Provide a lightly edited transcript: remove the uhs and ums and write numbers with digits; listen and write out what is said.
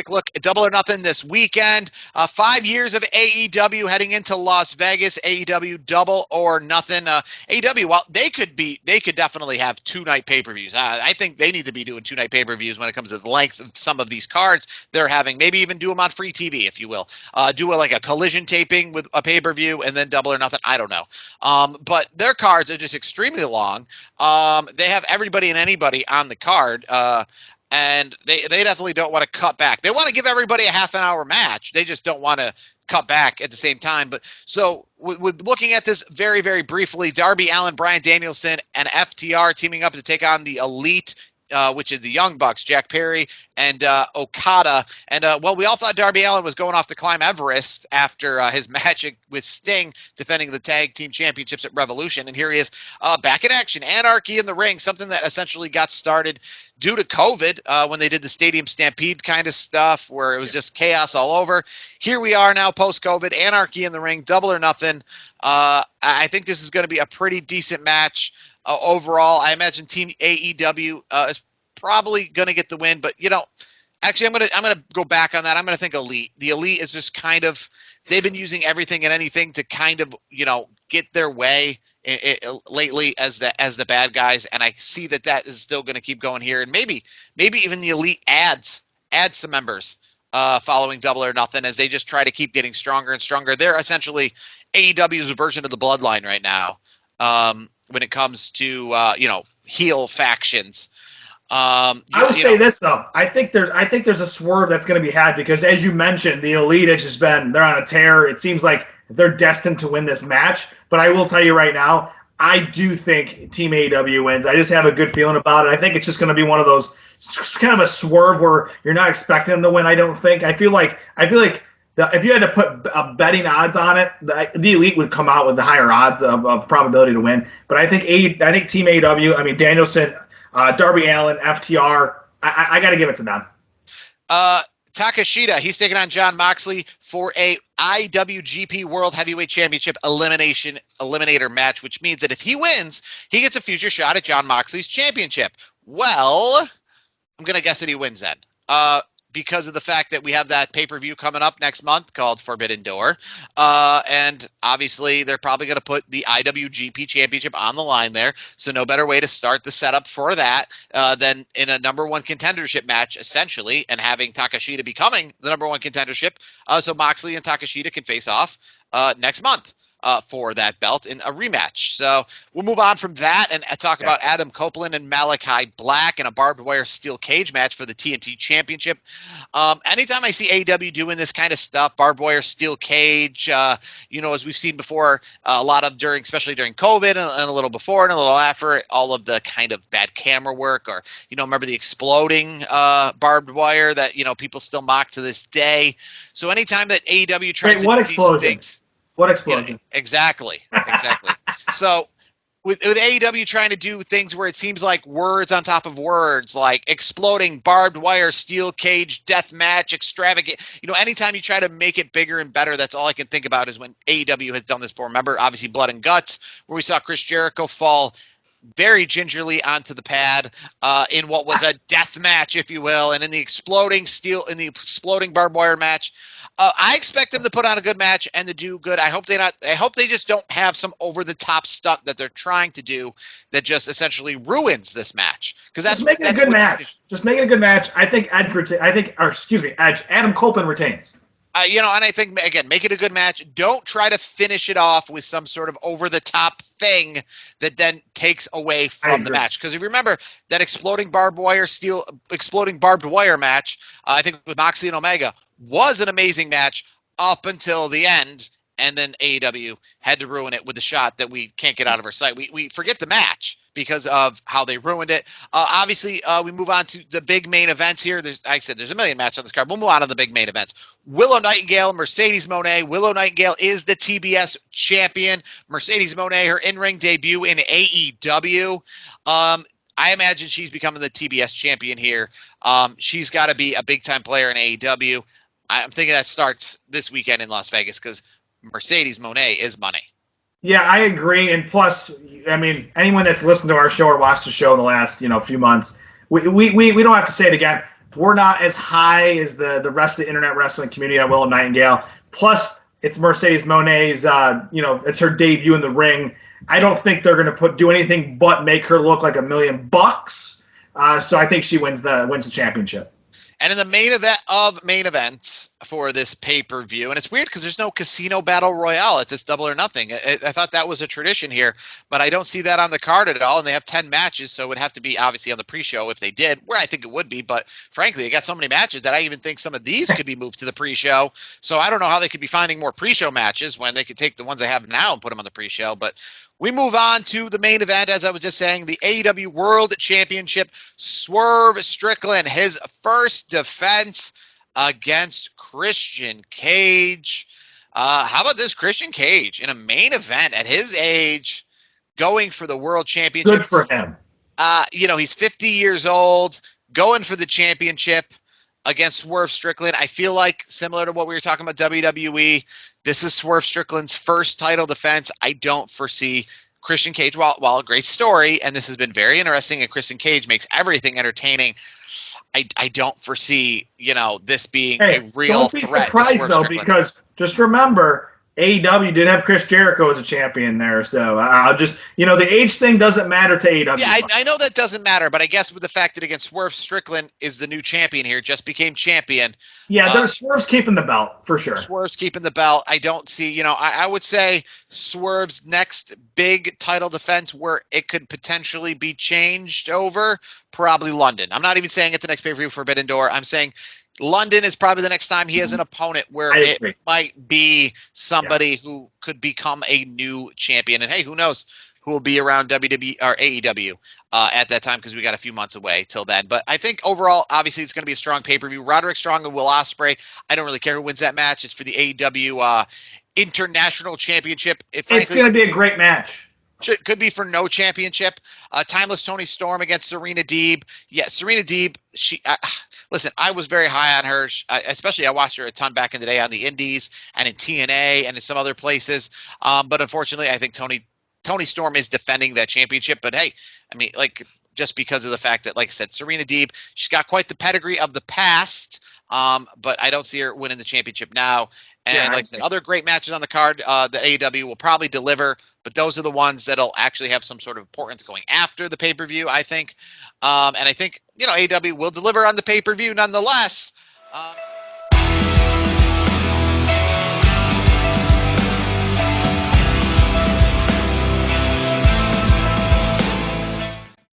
quick look at Double or Nothing this weekend. 5 years of AEW heading into Las Vegas. AEW Double or Nothing. AEW, well, they could definitely have 2-night pay-per-views. I think they need to be doing 2-night pay-per-views when it comes to the length of some of these cards they're having. Maybe even do them on free TV, if you will. Do like a collision taping with a pay-per-view and then Double or Nothing. I don't know. But their cards are just extremely long. They have everybody and anybody on the card. And they definitely don't want to cut back. They want to give everybody a half an hour match. They just don't want to cut back at the same time. But so with looking at this very, very briefly, Darby Allin, Bryan Danielson, and FTR teaming up to take on the Elite, which is the Young Bucks, Jack Perry and Okada. And, well, we all thought Darby Allin was going off to climb Everest after his match with Sting defending the tag team championships at Revolution. And here he is back in action. Anarchy in the ring, something that essentially got started due to COVID when they did the Stadium Stampede kind of stuff where it was just chaos all over. Here we are now post-COVID, Anarchy in the ring, Double or Nothing. I think this is going to be a pretty decent match. Overall, I imagine Team AEW is probably going to get the win, but actually, I'm gonna go back on that. I'm gonna think Elite. The Elite is just kind of they've been using everything and anything to kind of get their way lately as the bad guys, and I see that is still going to keep going here, and maybe even the Elite adds some members following Double or Nothing as they just try to keep getting stronger and stronger. They're essentially AEW's version of the Bloodline right now. When it comes to heel factions. I would say this though. I think there's a swerve that's going to be had because, as you mentioned, the Elite has just they're on a tear. It seems like they're destined to win this match. But I will tell you right now, I do think Team AEW wins. I just have a good feeling about it. I think it's just going to be one of those kind of a swerve where you're not expecting them to win. I don't think. I feel like if you had to put betting odds on it, the Elite would come out with the higher odds of probability to win. But I think Team AEW, I mean Danielson, Darby Allin, FTR, I got to give it to them. Takeshita, he's taking on Jon Moxley for a IWGP World Heavyweight Championship eliminator match, which means that if he wins, he gets a future shot at Jon Moxley's championship. Well, I'm going to guess that he wins then. Because of the fact that we have that pay-per-view coming up next month called Forbidden Door. And obviously they're probably going to put the IWGP Championship on the line there. So no better way to start the setup for that than in a number one contendership match, essentially, and having Takeshita becoming the number one contendership. So Moxley and Takeshita can face off next month. For that belt in a rematch. So we'll move on from that and talk about Adam Copeland and Malachi Black in a barbed wire steel cage match for the TNT Championship. Anytime I see AEW doing this kind of stuff, barbed wire steel cage, as we've seen before, a lot of especially during COVID and a little before and a little after, all of the kind of bad camera work or, remember the exploding barbed wire that, people still mock to this day. So anytime that AEW tries to do these things. What explosion? Exactly. So with AEW trying to do things where it seems like words on top of words, like exploding barbed wire, steel cage, death match, extravagant. Anytime you try to make it bigger and better, that's all I can think about is when AEW has done this before. Remember, obviously, Blood and Guts, where we saw Chris Jericho fall very gingerly onto the pad in what was a death match, if you will, and in the exploding barbed wire match. I expect them to put on a good match and to do good. I hope they just don't have some over the top stunt that they're trying to do that just essentially ruins this match. Because that's making a good match. Just make it a good match. I think Edge. Adam Copeland retains. And I think, again, make it a good match. Don't try to finish it off with some sort of over-the-top thing that then takes away from the match. Because if you remember, that exploding barbed wire match, I think with Moxley and Omega, was an amazing match up until the end, and then AEW had to ruin it with the shot that we can't get out of our sight. We forget the match because of how they ruined it. Obviously, we move on to the big main events here. There's a million matches on this card. We'll move on to the big main events. Willow Nightingale, Mercedes Moné. Willow Nightingale is the TBS champion. Mercedes Moné, her in-ring debut in AEW. I imagine she's becoming the TBS champion here. She's got to be a big-time player in AEW. I'm thinking that starts this weekend in Las Vegas because Mercedes Moné is money. Yeah, I agree. And plus, I mean, anyone that's listened to our show or watched the show in the last, few months, we don't have to say it again. we're not as high as the rest of the internet wrestling community on Willow Nightingale. Plus, it's Mercedes Monet's, it's her debut in the ring. I don't think they're going to do anything but make her look like $1 million. So I think she wins the championship. And in the main event of main events for this pay-per-view, and it's weird because there's no casino battle royale at this Double or Nothing. I thought that was a tradition here, but I don't see that on the card at all. And they have 10 matches, so it would have to be obviously on the pre-show if they did, where I think it would be. But frankly, they got so many matches that I even think some of these could be moved to the pre-show. So I don't know how they could be finding more pre-show matches when they could take the ones they have now and put them on the pre-show. But we move on to the main event, as I was just saying, the AEW World Championship. Swerve Strickland, his first defense against Christian Cage. How about this Christian Cage in a main event at his age, going for the World Championship? Good for him. He's 50 years old, going for the championship against Swerve Strickland. I feel like, similar to what we were talking about WWE, this is Swerve Strickland's first title defense. I don't foresee Christian Cage, while a great story, and this has been very interesting, and Christian Cage makes everything entertaining, I don't foresee, this being a real threat. Don't be surprised, though, because just remember, AEW did have Chris Jericho as a champion there, so I'll just, the age thing doesn't matter to AEW. Yeah, I know that doesn't matter, but I guess with the fact that, again, Swerve Strickland is the new champion here, just became champion. Yeah, Swerve's keeping the belt, for sure. Swerve's keeping the belt. I don't see, I would say Swerve's next big title defense where it could potentially be changed over, probably London. I'm not even saying it's the next pay-per-view Forbidden Door. I'm saying London is probably the next time he has an opponent where it might be somebody who could become a new champion. And hey, who knows who will be around WWE or AEW at that time, because we got a few months away till then. But I think overall, obviously, it's going to be a strong pay-per-view. Roderick Strong and Will Ospreay. I don't really care who wins that match. It's for the AEW International Championship. It's going to be a great match. Could be for no championship. Timeless Toni Storm against Serena Deeb. Yeah, Serena Deeb, listen, I was very high on her. Especially I watched her a ton back in the day on the Indies and in TNA and in some other places. But unfortunately, I think Toni Storm is defending that championship. But hey, I mean, just because of the fact that, like I said, Serena Deeb, she's got quite the pedigree of the past. But I don't see her winning the championship now. And like I said, other great matches on the card that AEW will probably deliver, but those are the ones that'll actually have some sort of importance going after the pay-per-view, I think. And I think, AEW will deliver on the pay-per-view nonetheless.